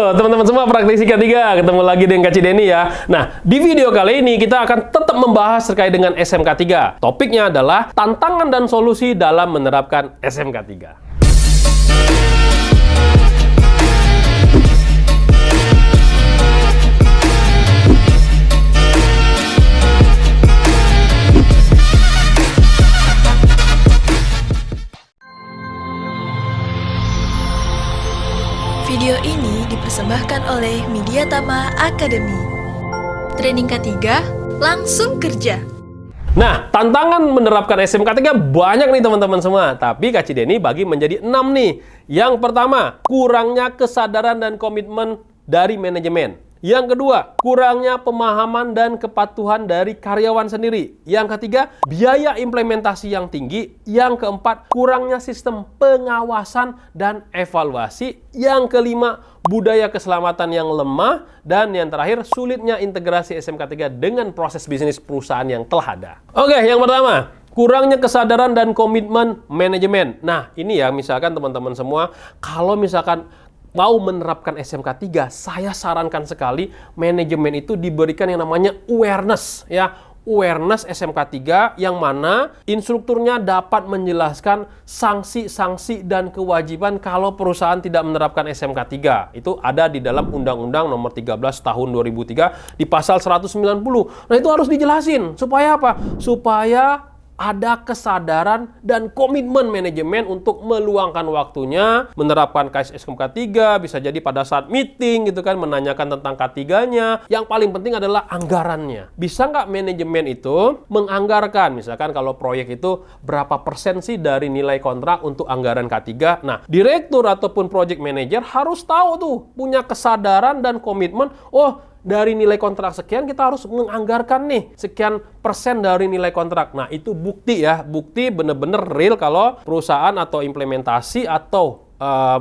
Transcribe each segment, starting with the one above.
Halo teman-teman semua, praktisi K3, ketemu lagi dengan Kak Cideni ya. Nah, di video kali ini kita akan tetap membahas terkait dengan SMK 3. Topiknya adalah tantangan dan solusi dalam menerapkan SMK 3. Video ini dipersembahkan oleh Mediatama Academy. Training K3, langsung kerja. Nah, tantangan menerapkan SMK 3 banyak nih teman-teman semua. Tapi Kak Cideni bagi menjadi 6 nih. Yang pertama, kurangnya kesadaran dan komitmen dari manajemen. Yang kedua, kurangnya pemahaman dan kepatuhan dari karyawan sendiri. Yang ketiga, biaya implementasi yang tinggi. Yang keempat, kurangnya sistem pengawasan dan evaluasi. Yang kelima, budaya keselamatan yang lemah. Dan yang terakhir, sulitnya integrasi SMK 3 dengan proses bisnis perusahaan yang telah ada. Oke, yang pertama, kurangnya kesadaran dan komitmen manajemen. Nah, ini ya, misalkan teman-teman semua, kalau misalkan mau menerapkan SMK 3, saya sarankan sekali manajemen itu diberikan yang namanya awareness ya. Awareness SMK 3 yang mana instrukturnya dapat menjelaskan sanksi-sanksi dan kewajiban kalau perusahaan tidak menerapkan SMK 3. Itu ada di dalam Undang-Undang Nomor 13 Tahun 2003 di pasal 190. Nah, itu harus dijelasin. Supaya apa? Supaya ada kesadaran dan komitmen manajemen untuk meluangkan waktunya menerapkan SMK 3, bisa jadi pada saat meeting gitu kan, menanyakan tentang K3-nya. Yang paling penting adalah anggarannya. Bisa nggak manajemen itu menganggarkan, misalkan kalau proyek itu berapa persen sih dari nilai kontrak untuk anggaran K3. Nah, direktur ataupun project manager harus tahu tuh, punya kesadaran dan komitmen, oh dari nilai kontrak sekian kita harus menganggarkan nih sekian persen dari nilai kontrak. Nah, itu bukti ya, bukti bener-bener real kalau perusahaan atau implementasi atau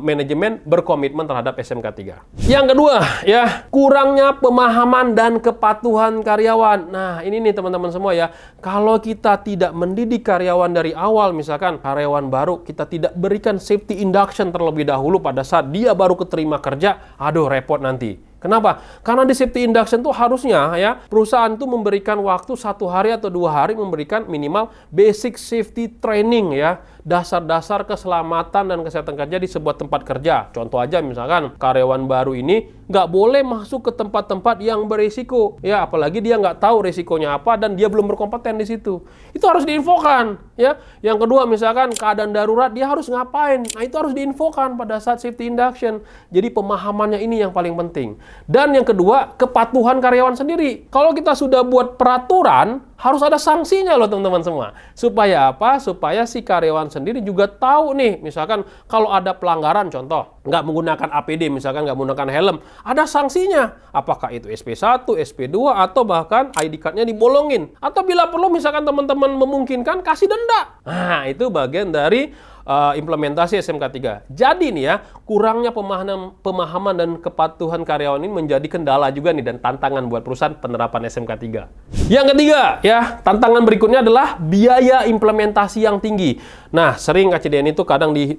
manajemen berkomitmen terhadap SMK 3. Yang kedua ya, kurangnya pemahaman dan kepatuhan karyawan. Nah, ini nih teman-teman semua ya, kalau kita tidak mendidik karyawan dari awal, misalkan karyawan baru kita tidak berikan safety induction terlebih dahulu pada saat dia baru keterima kerja, aduh repot nanti. Kenapa? Karena di safety induction tuh harusnya ya perusahaan tuh memberikan waktu 1 hari atau 2 hari memberikan minimal basic safety training ya, dasar-dasar keselamatan dan kesehatan kerja di sebuah tempat kerja. Contoh aja misalkan karyawan baru ini nggak boleh masuk ke tempat-tempat yang berisiko ya, apalagi dia nggak tahu risikonya apa dan dia belum berkompeten di situ. Itu harus diinfokan ya. Yang kedua misalkan keadaan darurat dia harus ngapain. Nah, itu harus diinfokan pada saat safety induction. Jadi pemahamannya ini yang paling penting. Dan yang kedua, kepatuhan karyawan sendiri. Kalau kita sudah buat peraturan, harus ada sanksinya loh teman-teman semua. Supaya apa? Supaya si karyawan sendiri juga tahu nih, misalkan kalau ada pelanggaran, contoh, nggak menggunakan APD, misalkan nggak menggunakan helm, ada sanksinya. Apakah itu SP1, SP2, atau bahkan ID card-nya dibolongin. Atau bila perlu, misalkan teman-teman memungkinkan, kasih denda. Nah, itu bagian dari implementasi SMK 3. Jadi nih ya, kurangnya pemahaman dan kepatuhan karyawan ini menjadi kendala juga nih dan tantangan buat perusahaan penerapan SMK 3. Yang ketiga ya, tantangan berikutnya adalah biaya implementasi yang tinggi. Nah, sering Kak Cideni itu kadang di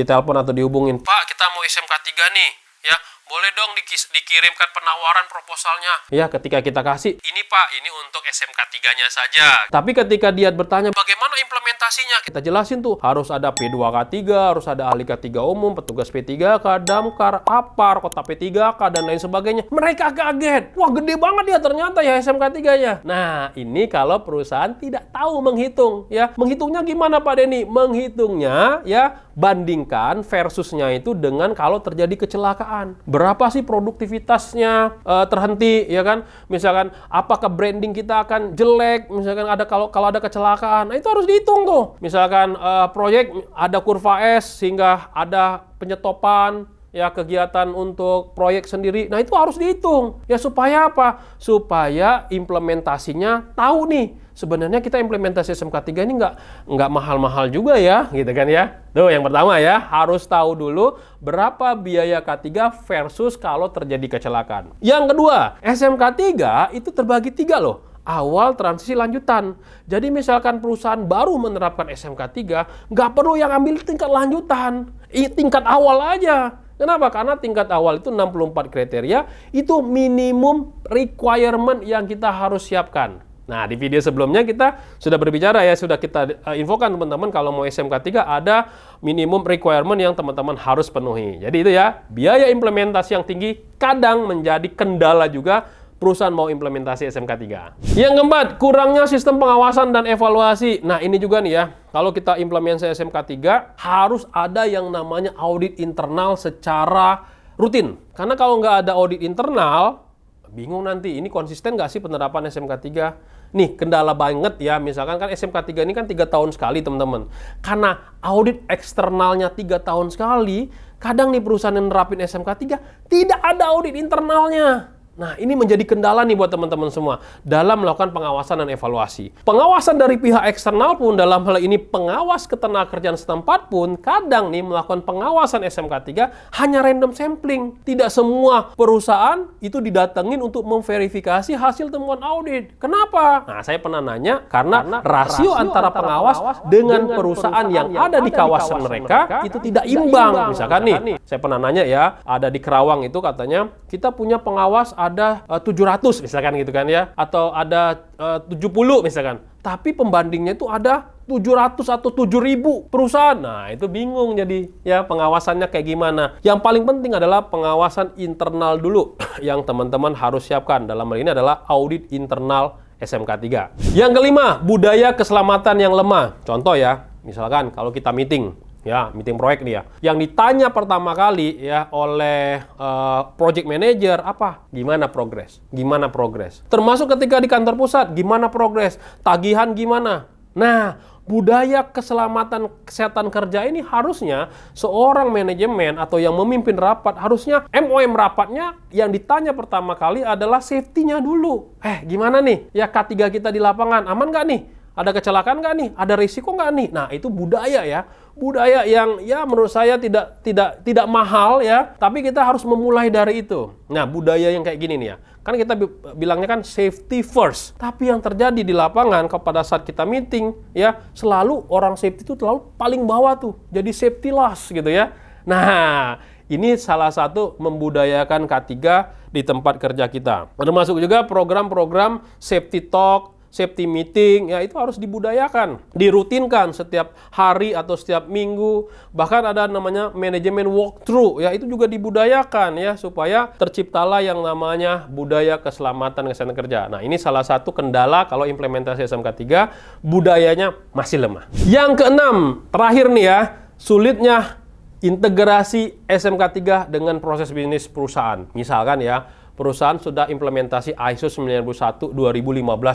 telepon atau dihubungin, "Pak, kita mau SMK 3 nih, ya. Boleh dong dikirimkan penawaran proposalnya." Ya, ketika kita kasih, "Ini Pak, ini untuk SMK 3-nya saja." Tapi ketika dia bertanya, "Bagaimana implementasinya?" Kita jelasin tuh, harus ada P2K3, harus ada ahli K3 umum, petugas P3K, Damkar, APAR, kota P3K, dan lain sebagainya. Mereka kaget. Wah, gede banget ya ternyata ya SMK 3-nya. Nah, ini kalau perusahaan tidak tahu menghitung ya. Menghitungnya gimana Pak Denny? Menghitungnya ya, bandingkan versusnya itu dengan kalau terjadi kecelakaan. Berapa sih produktivitasnya terhenti ya kan? Misalkan apakah branding kita akan jelek, misalkan ada kalau ada kecelakaan. Nah, itu harus dihitung tuh. Misalkan proyek ada kurva S sehingga ada penyetopan ya kegiatan untuk proyek sendiri. Nah, itu harus dihitung. Ya supaya apa? Supaya implementasinya tahu nih. Sebenarnya kita implementasi SMK 3 ini nggak mahal-mahal juga ya, gitu kan ya. Tuh, yang pertama ya, harus tahu dulu berapa biaya K3 versus kalau terjadi kecelakaan. Yang kedua, SMK 3 itu terbagi 3 loh. Awal, transisi, lanjutan. Jadi misalkan perusahaan baru menerapkan SMK 3, nggak perlu yang ambil tingkat lanjutan. Tingkat awal aja. Kenapa? Karena tingkat awal itu 64 kriteria, itu minimum requirement yang kita harus siapkan. Nah, di video sebelumnya kita sudah berbicara ya, sudah kita infokan teman-teman kalau mau SMK 3 ada minimum requirement yang teman-teman harus penuhi. Jadi itu ya, biaya implementasi yang tinggi kadang menjadi kendala juga perusahaan mau implementasi SMK 3. Yang keempat, kurangnya sistem pengawasan dan evaluasi. Nah, ini juga nih ya, kalau kita implementasi SMK 3, harus ada yang namanya audit internal secara rutin. Karena kalau nggak ada audit internal, bingung nanti, ini konsisten nggak sih penerapan SMK 3? Nih, kendala banget ya, misalkan kan SMK 3 ini kan 3 tahun sekali teman-teman. Karena audit eksternalnya 3 tahun sekali, kadang nih perusahaan yang nerapin SMK 3, tidak ada audit internalnya. Nah, ini menjadi kendala nih buat teman-teman semua dalam melakukan pengawasan dan evaluasi. Pengawasan dari pihak eksternal pun, dalam hal ini pengawas ketenagakerjaan setempat pun, kadang nih melakukan pengawasan SMK 3 hanya random sampling. Tidak semua perusahaan itu didatengin untuk memverifikasi hasil temuan audit. Kenapa? Nah, saya pernah nanya, karena rasio antara pengawas dengan perusahaan yang ada di kawasan mereka itu tidak imbang. Misalkan nih, saya pernah nanya ya, ada di Kerawang itu katanya, kita punya pengawas ada 700 misalkan gitu kan ya, atau ada 70 misalkan, tapi pembandingnya itu ada 700 atau 7.000 perusahaan. Nah, itu bingung jadi ya, pengawasannya kayak gimana. Yang paling penting adalah pengawasan internal dulu yang teman-teman harus siapkan. Dalam hal ini adalah audit internal SMK 3. Yang kelima, budaya keselamatan yang lemah. Contoh ya, misalkan kalau kita meeting ya, meeting proyek nih ya, yang ditanya pertama kali ya oleh project manager apa? Gimana progres? Gimana progres? Termasuk ketika di kantor pusat, gimana progres? Tagihan gimana? Nah, budaya keselamatan kesehatan kerja ini harusnya seorang manajemen atau yang memimpin rapat, harusnya MOM rapatnya yang ditanya pertama kali adalah safety-nya dulu. Gimana nih? Ya, K3 kita di lapangan, aman nggak nih? Ada kecelakaan nggak nih? Ada risiko nggak nih? Nah, itu budaya ya. Budaya yang ya menurut saya tidak mahal ya, tapi kita harus memulai dari itu. Nah, budaya yang kayak gini nih ya. Kan kita bilangnya kan safety first. Tapi yang terjadi di lapangan pada saat kita meeting ya, selalu orang safety itu selalu paling bawah tuh. Jadi safety last gitu ya. Nah, ini salah satu membudayakan K3 di tempat kerja kita. Termasuk juga program-program safety talk, safety meeting, ya itu harus dibudayakan, dirutinkan setiap hari atau setiap minggu. Bahkan ada namanya manajemen walkthrough, ya itu juga dibudayakan ya, supaya terciptalah yang namanya budaya keselamatan kesehatan kerja. Nah, ini salah satu kendala kalau implementasi SMK 3, budayanya masih lemah. Yang keenam, terakhir nih ya, sulitnya integrasi SMK 3 dengan proses bisnis perusahaan. Misalkan ya, perusahaan sudah implementasi ISO 9001-2015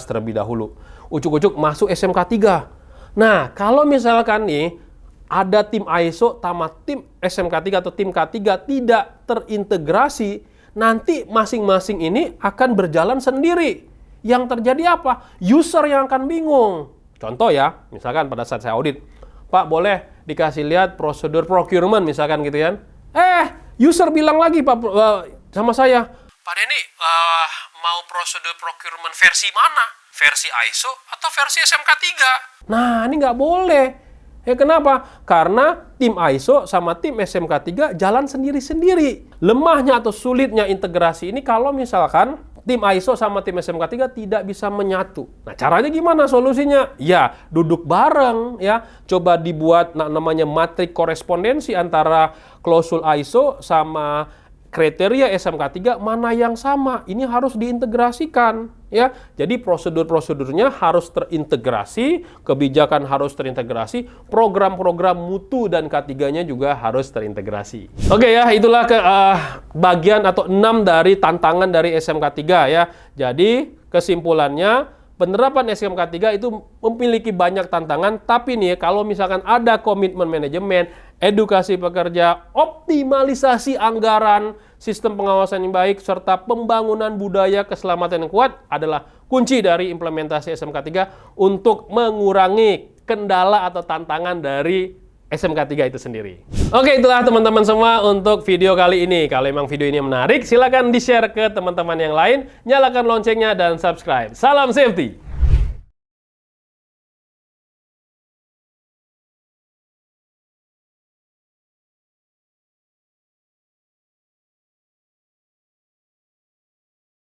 terlebih dahulu. Ucuk-ucuk masuk SMK 3. Nah, kalau misalkan nih ada tim ISO sama tim SMK 3 atau tim K3 tidak terintegrasi, nanti masing-masing ini akan berjalan sendiri. Yang terjadi apa? User yang akan bingung. Contoh ya, misalkan pada saat saya audit, Pak boleh dikasih lihat prosedur procurement misalkan gitu kan. User bilang lagi Pak sama saya, Pak Denny, mau prosedur procurement versi mana? Versi ISO atau versi SMK 3? Nah, ini nggak boleh. Kenapa? Karena tim ISO sama tim SMK 3 jalan sendiri-sendiri. Lemahnya atau sulitnya integrasi ini kalau misalkan tim ISO sama tim SMK 3 tidak bisa menyatu. Nah, caranya gimana solusinya? Ya, duduk bareng ya. Coba dibuat namanya matrik korespondensi antara klausul ISO sama kriteria SMK 3 mana yang sama. Ini harus diintegrasikan ya. Jadi prosedur-prosedurnya harus terintegrasi, kebijakan harus terintegrasi, program-program mutu dan K3-nya juga harus terintegrasi. Oke ya, itulah bagian atau 6 dari tantangan dari SMK 3 ya. Jadi kesimpulannya, penerapan SMK 3 itu memiliki banyak tantangan, tapi nih kalau misalkan ada komitmen manajemen, edukasi pekerja, optimalisasi anggaran, sistem pengawasan yang baik, serta pembangunan budaya keselamatan yang kuat adalah kunci dari implementasi SMK 3 untuk mengurangi kendala atau tantangan dari SMK 3 itu sendiri. Oke, itulah teman-teman semua untuk video kali ini. Kalau memang video ini menarik, silakan di-share ke teman-teman yang lain, nyalakan loncengnya dan subscribe. Salam safety!